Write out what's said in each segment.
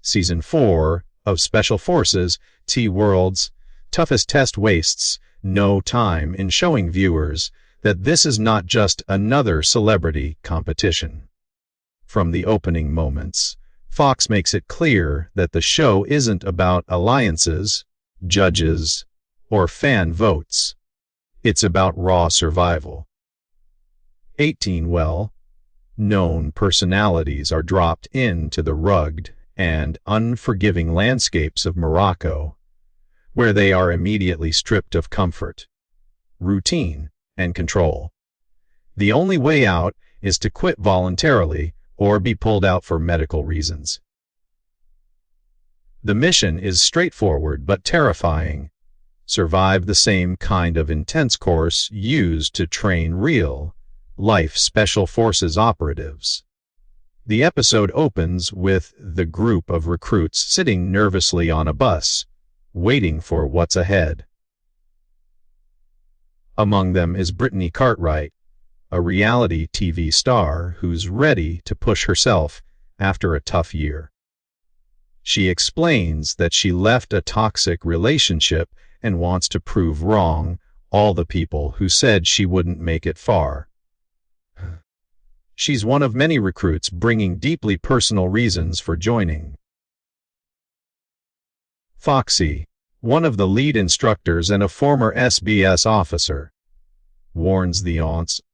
Season 4 of Special Forces T-World's Toughest Test wastes no time in showing viewers that this is not just another celebrity competition. From the opening moments, Fox makes it clear that the show isn't about alliances, judges, or fan votes. It's about raw survival. 18 well-known personalities are dropped into the rugged and unforgiving landscapes of Morocco, where they are immediately stripped of comfort, routine, and control. The only way out is to quit voluntarily or be pulled out for medical reasons. The mission is straightforward but terrifying. Survive the same kind of intense course used to train real-life Special Forces operatives. The episode opens with the group of recruits sitting nervously on a bus, waiting for what's ahead. Among them is Brittany Cartwright, a reality TV star who's ready to push herself after a tough year. She explains that she left a toxic relationship and wants to prove wrong all the people who said she wouldn't make it far. She's one of many recruits bringing deeply personal reasons for joining. Foxy, one of the lead instructors and a former SBS officer, warns the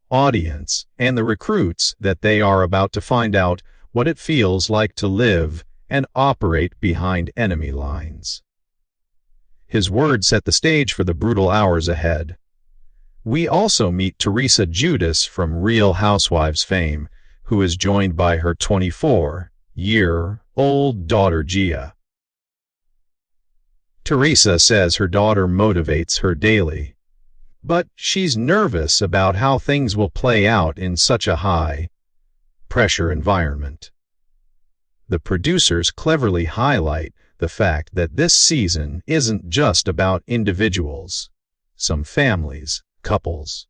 audience and the recruits that they are about to find out what it feels like to live and operate behind enemy lines. His words set the stage for the brutal hours ahead. We also meet Teresa Judas from Real Housewives fame, who is joined by her 24-year-old daughter Gia. Teresa says her daughter motivates her daily, but she's nervous about how things will play out in such a high-pressure environment. The producers cleverly highlight the fact that this season isn't just about individuals. Some families, couples,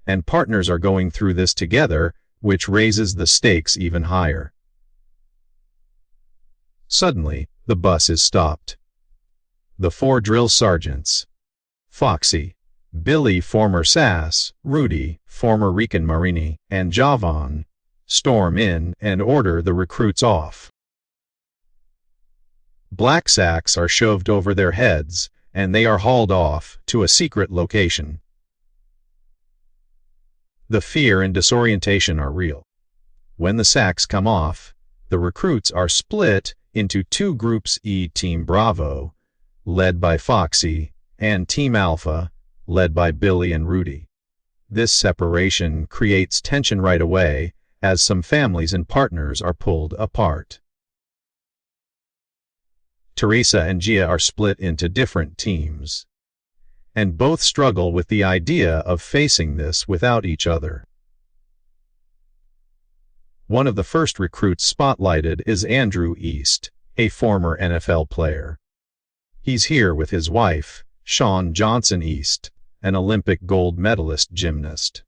and partners are going through this together, which raises the stakes even higher. Suddenly, the bus is stopped. The four drill sergeants, Foxy, Billy former SAS, Rudy former Recon Marini, and Javan, storm in and order the recruits off. Black sacks are shoved over their heads, and they are hauled off to a secret location. The fear and disorientation are real. When the sacks come off, the recruits are split into two groups: Team Bravo, led by Foxy, and Team Alpha, led by Billy and Rudy. This separation creates tension right away, as some families and partners are pulled apart. Teresa and Gia are split into different teams, and both struggle with the idea of facing this without each other. One of the first recruits spotlighted is Andrew East, a former NFL player. He's here with his wife, Shawn Johnson East, an Olympic gold medalist gymnast.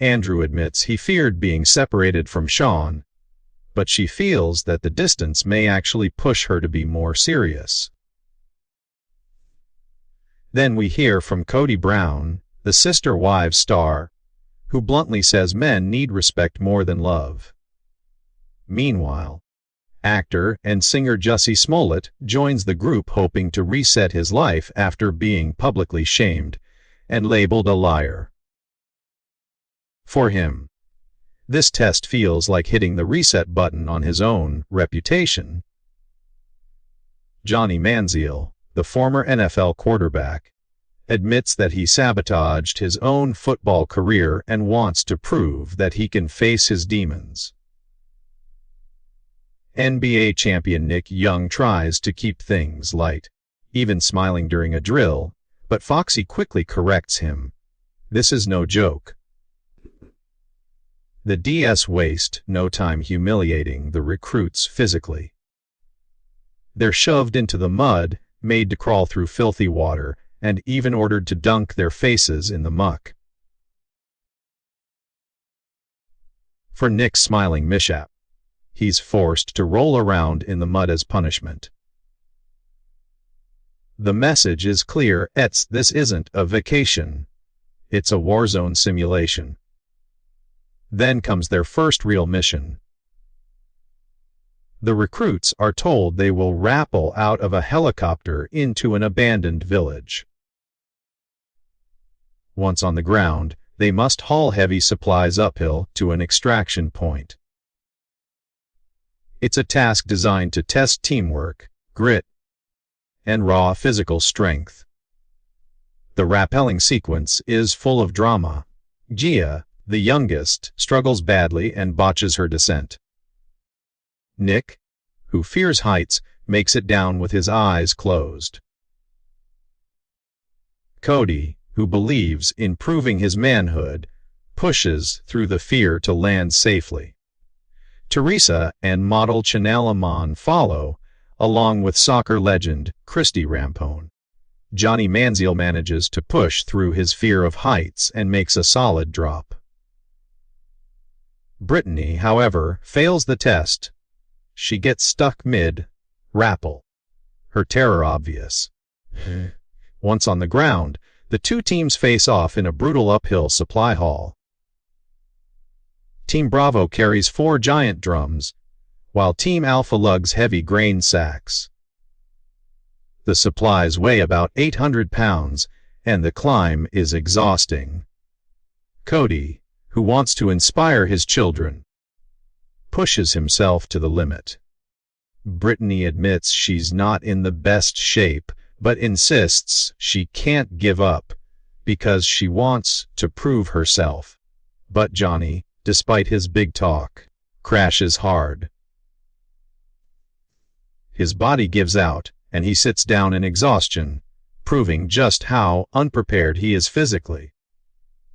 Andrew admits he feared being separated from Shawn, but she feels that the distance may actually push her to be more serious. Then we hear from Cody Brown, the Sister Wives star, who bluntly says men need respect more than love. Meanwhile, actor and singer Jussie Smollett joins the group, hoping to reset his life after being publicly shamed and labeled a liar. For him, this test feels like hitting the reset button on his own reputation. Johnny Manziel, the former NFL quarterback, admits that he sabotaged his own football career and wants to prove that he can face his demons. NBA champion Nick Young tries to keep things light, even smiling during a drill, but Foxy quickly corrects him. This is no joke. The DS waste no time humiliating the recruits physically. They're shoved into the mud, made to crawl through filthy water, and even ordered to dunk their faces in the muck. For Nick's smiling mishap, He's forced to roll around in the mud as punishment. The message is clear: this isn't a vacation. It's a war zone simulation. Then comes their first real mission. The recruits are told they will rappel out of a helicopter into an abandoned village. Once on the ground, they must haul heavy supplies uphill to an extraction point. It's a task designed to test teamwork, grit, and raw physical strength. The rappelling sequence is full of drama. Gia, the youngest, struggles badly and botches her descent. Nick, who fears heights, makes it down with his eyes closed. Cody, who believes in proving his manhood, pushes through the fear to land safely. Teresa and model Chanel Amon follow, along with soccer legend Christy Rampone. Johnny Manziel manages to push through his fear of heights and makes a solid drop. Brittany, however, fails the test. She gets stuck mid-rappel, her terror obvious. Once on the ground, the two teams face off in a brutal uphill supply haul. Team Bravo carries 4 giant drums, while Team Alpha lugs heavy grain sacks. The supplies weigh about 800 pounds, and the climb is exhausting. Cody, who wants to inspire his children, pushes himself to the limit. Brittany admits she's not in the best shape, but insists she can't give up because she wants to prove herself. But Johnny, despite his big talk, crashes hard. His body gives out, and he sits down in exhaustion, proving just how unprepared he is physically.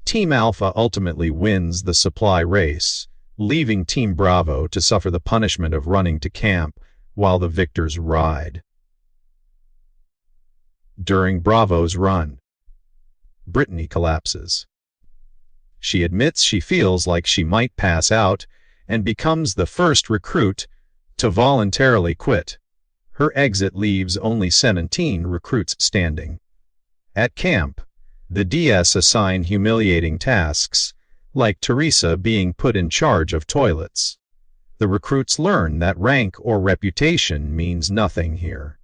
Team Alpha ultimately wins the supply race, leaving Team Bravo to suffer the punishment of running to camp while the victors ride. During Bravo's run, Brittany collapses. She admits she feels like she might pass out and becomes the first recruit to voluntarily quit. Her exit leaves only 17 recruits standing. At camp, the DS assign humiliating tasks, like Teresa being put in charge of toilets. The recruits learn that rank or reputation means nothing here.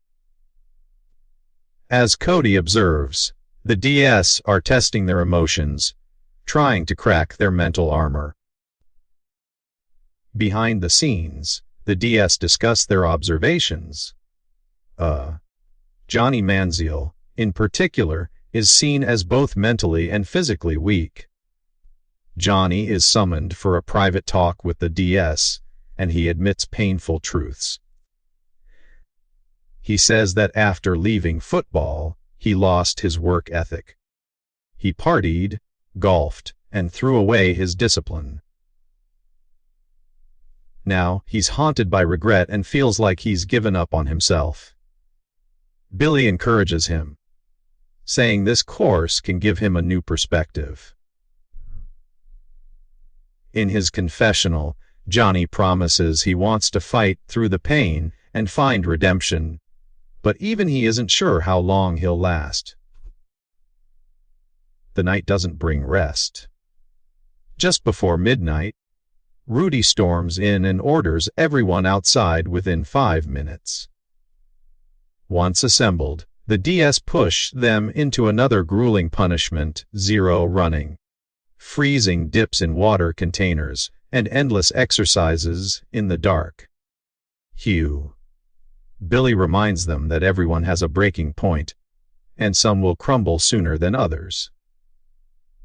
As Cody observes, the DS are testing their emotions, trying to crack their mental armor. Behind the scenes, the DS discuss their observations. Johnny Manziel, in particular, is seen as both mentally and physically weak. Johnny is summoned for a private talk with the DS, and he admits painful truths. He says that after leaving football, he lost his work ethic. He partied, golfed, and threw away his discipline. Now, he's haunted by regret and feels like he's given up on himself. Billy encourages him, saying this course can give him a new perspective. In his confessional, Johnny promises he wants to fight through the pain and find redemption, but even he isn't sure how long he'll last. The night doesn't bring rest. Just before midnight, Rudy storms in and orders everyone outside within 5 minutes. Once assembled, the DS push them into another grueling punishment: 0 running, freezing dips in water containers, and endless exercises in the dark. Billy reminds them that everyone has a breaking point, and some will crumble sooner than others.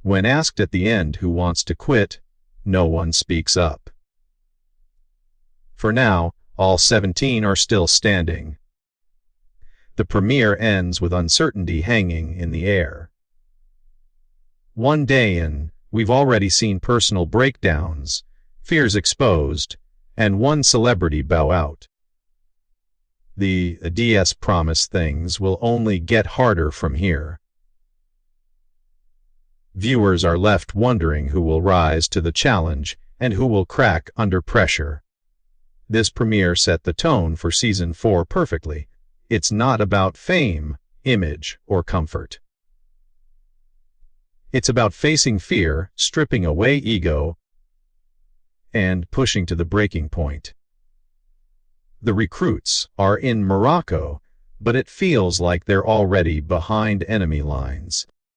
When asked at the end who wants to quit, no one speaks up. For now, all 17 are still standing. The premiere ends with uncertainty hanging in the air. One day in, we've already seen personal breakdowns, fears exposed, and one celebrity bow out. The DS promise things will only get harder from here. Viewers are left wondering who will rise to the challenge and who will crack under pressure. This premiere set the tone for Season 4 perfectly. It's not about fame, image, or comfort. It's about facing fear, stripping away ego, and pushing to the breaking point. The recruits are in Morocco, but it feels like they're already behind enemy lines.